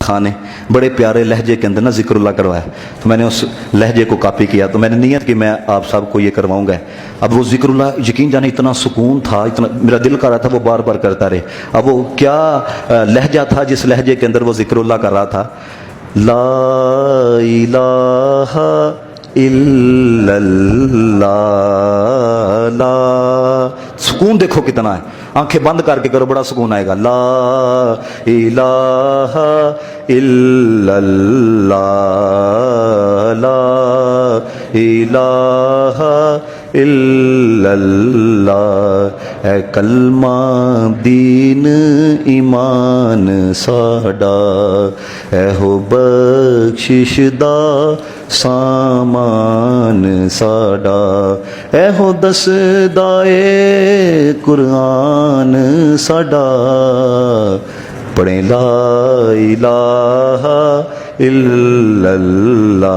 खान ने बड़े प्यारे लहजे के अंदर ना जिक्रुल्लाह करवाया, तो मैंने उस लहजे को कॉपी किया। तो मैंने नियत कि मैं आप सबको ये करवाऊंगा। अब वो जिक्रुल्लाह यकीन जाने इतना सुकून था, इतना मेरा दिल कर रहा था वो बार बार करता रहे। अब वो क्या लहजा था जिस लहजे के अंदर वो जिक्रुल्लाह कर रहा था, ला इलाहा इल्लल्लाह। ला, सुकून देखो कितना है, आंखें बंद करके करो, बड़ा सुकून आएगा। ला इलाहा इल्लल्लाह, ला इलाहा इल्लल्लाह। है कलमा दीन ईमान साडा, है हो बख्शिश दा सामान साडा, है हो दसदाए कुरान साडा। पढ़े ला इलाहा इल्लल्लाह,